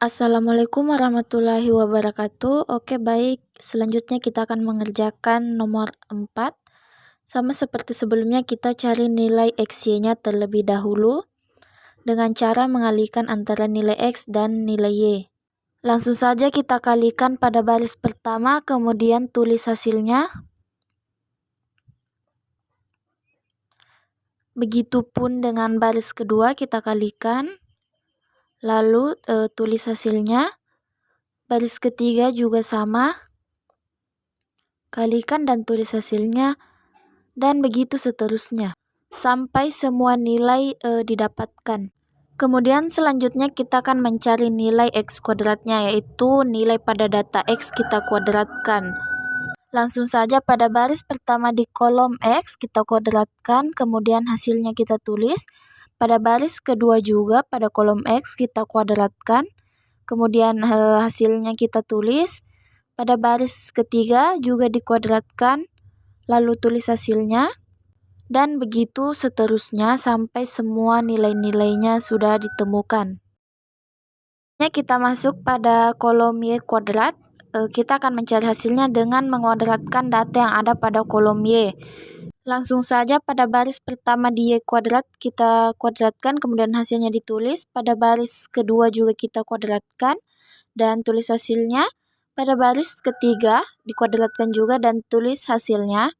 Assalamualaikum warahmatullahi wabarakatuh. Oke, baik. Selanjutnya kita akan mengerjakan nomor 4. Sama seperti sebelumnya, kita cari nilai XY-nya terlebih dahulu dengan cara mengalihkan antara nilai X dan nilai Y. Langsung saja kita kalikan pada baris pertama, kemudian tulis hasilnya. Begitupun dengan baris kedua, kita kalikan. Lalu tulis hasilnya. Baris ketiga juga sama. Kalikan dan tulis hasilnya. Dan begitu seterusnya. Sampai semua nilai didapatkan. Kemudian selanjutnya kita akan mencari nilai X kuadratnya, yaitu nilai pada data X kita kuadratkan. Langsung saja pada baris pertama di kolom X kita kuadratkan, kemudian hasilnya kita tulis. Pada baris kedua juga pada kolom X kita kuadratkan, kemudian hasilnya kita tulis. Pada baris ketiga juga dikuadratkan, lalu tulis hasilnya. Dan begitu seterusnya sampai semua nilai-nilainya sudah ditemukan. Kita masuk pada kolom Y kuadrat. Kita akan mencari hasilnya dengan menguadratkan data yang ada pada kolom Y. Langsung saja pada baris pertama di Y kuadrat kita kuadratkan, kemudian hasilnya ditulis. Pada baris kedua juga kita kuadratkan dan tulis hasilnya. Pada baris ketiga dikuadratkan juga dan tulis hasilnya.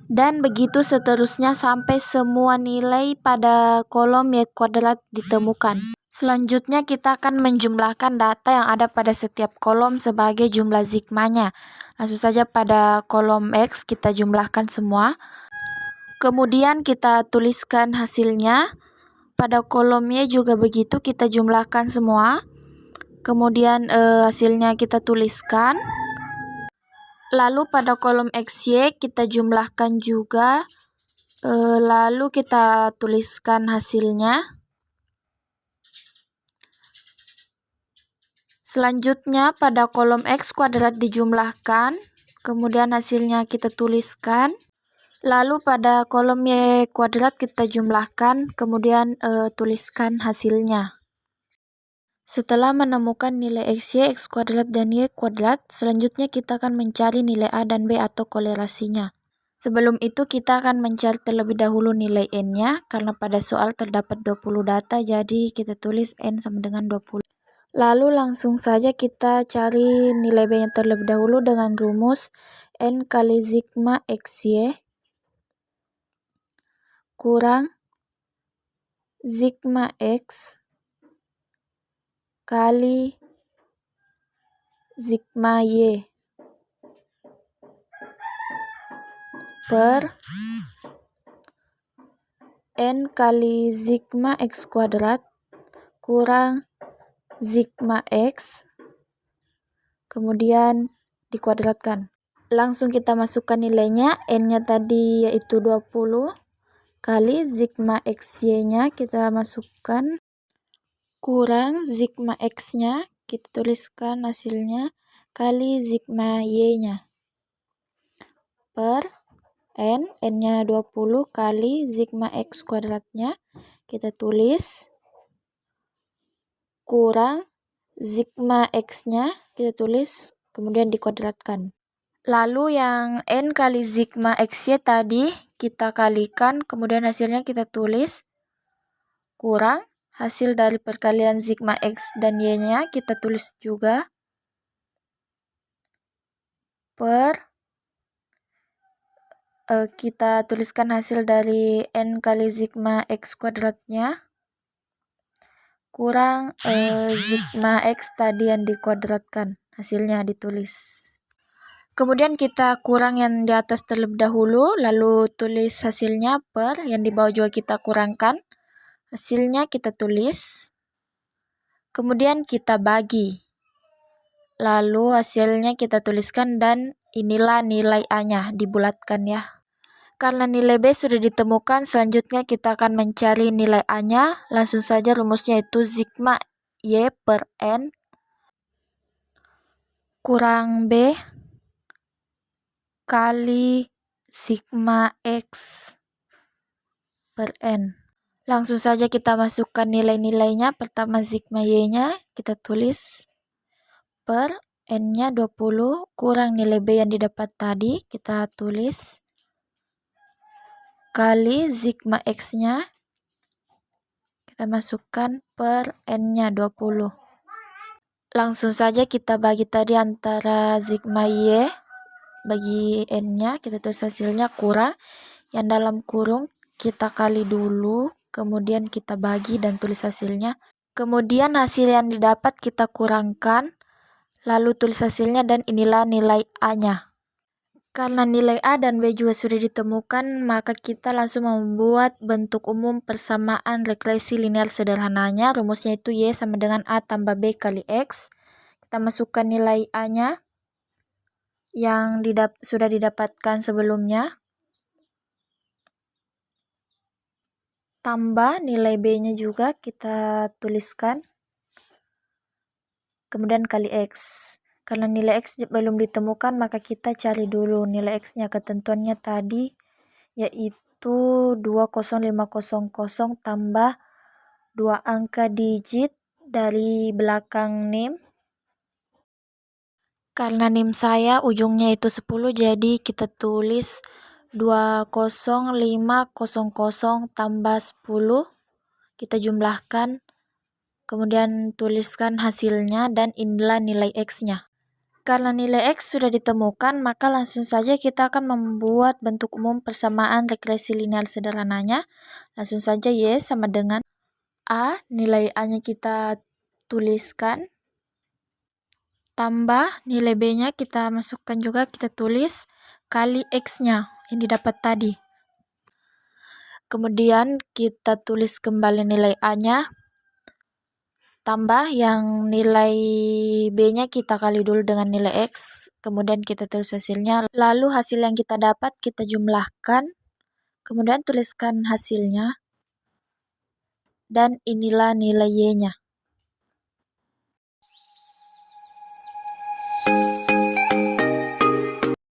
Dan begitu seterusnya sampai semua nilai pada kolom Y kuadrat ditemukan. Selanjutnya kita akan menjumlahkan data yang ada pada setiap kolom sebagai jumlah sigmanya. Langsung saja pada kolom X kita jumlahkan semua. Kemudian kita tuliskan hasilnya. Pada kolom Y juga begitu, kita jumlahkan semua. Kemudian hasilnya kita tuliskan. Lalu pada kolom XY kita jumlahkan juga. Lalu kita tuliskan hasilnya. Selanjutnya pada kolom X kuadrat dijumlahkan, kemudian hasilnya kita tuliskan. Lalu pada kolom Y kuadrat kita jumlahkan, kemudian tuliskan hasilnya. Setelah menemukan nilai XY, X kuadrat, dan Y kuadrat, selanjutnya kita akan mencari nilai A dan B atau kolerasinya. Sebelum itu kita akan mencari terlebih dahulu nilai N-nya, karena pada soal terdapat 20 data, jadi kita tulis N sama dengan 20. Lalu langsung saja kita cari nilai B-nya terlebih dahulu dengan rumus N kali sigma XY kurang sigma X kali sigma Y per N kali sigma X kuadrat kurang sigma X, kemudian dikuadratkan. Langsung kita masukkan nilainya. N-nya tadi yaitu 20 kali sigma XY-nya kita masukkan kurang sigma X-nya, kita tuliskan hasilnya, kali sigma Y-nya per N-nya 20 kali sigma X kuadratnya, kita tulis kurang sigma X-nya, kita tulis, kemudian dikuadratkan. Lalu yang N kali sigma XY tadi kita kalikan, kemudian hasilnya kita tulis, kurang hasil dari perkalian sigma X dan Y-nya kita tulis juga, per kita tuliskan hasil dari N kali sigma X kuadratnya kurang sigma X tadi yang dikuadratkan, hasilnya ditulis. Kemudian kita kurang yang di atas terlebih dahulu, lalu tulis hasilnya per yang di bawah juga kita kurangkan, hasilnya kita tulis, kemudian kita bagi, lalu hasilnya kita tuliskan, dan inilah nilai A-nya, dibulatkan ya. Karena nilai B sudah ditemukan, selanjutnya kita akan mencari nilai A-nya. Langsung saja rumusnya itu sigma Y per N kurang B kali sigma X per N. Langsung saja kita masukkan nilai-nilainya. Pertama sigma Y-nya kita tulis per N-nya 20 kurang nilai B yang didapat tadi, kita tulis kali sigma X-nya kita masukkan per N-nya 20. Langsung saja kita bagi tadi antara sigma Y bagi N-nya, kita tulis hasilnya kurang. Yang dalam kurung kita kali dulu, kemudian kita bagi dan tulis hasilnya. Kemudian hasil yang didapat kita kurangkan, lalu tulis hasilnya dan inilah nilai A-nya. Karena nilai A dan B juga sudah ditemukan, maka kita langsung membuat bentuk umum persamaan regresi linear sederhananya. Rumusnya itu Y sama dengan A tambah B kali X. Kita masukkan nilai A-nya yang sudah didapatkan sebelumnya, tambah nilai B-nya juga kita tuliskan, kemudian kali X. Karena nilai X belum ditemukan, maka kita cari dulu nilai X-nya. Ketentuannya tadi yaitu 20500 tambah 2 angka digit dari belakang NIM. Karena NIM saya ujungnya itu 10, jadi kita tulis 20500 tambah 10, kita jumlahkan, kemudian tuliskan hasilnya dan inilah nilai X-nya. Karena nilai X sudah ditemukan, maka langsung saja kita akan membuat bentuk umum persamaan regresi linear sederhananya. Langsung saja Y sama dengan A, nilai A-nya kita tuliskan, tambah nilai B-nya kita masukkan juga, kita tulis, kali X-nya yang didapat tadi. Kemudian kita tulis kembali nilai A-nya, tambah yang nilai B-nya kita kali dulu dengan nilai X, kemudian kita tulis hasilnya, lalu hasil yang kita dapat kita jumlahkan, kemudian tuliskan hasilnya, dan inilah nilai Y-nya.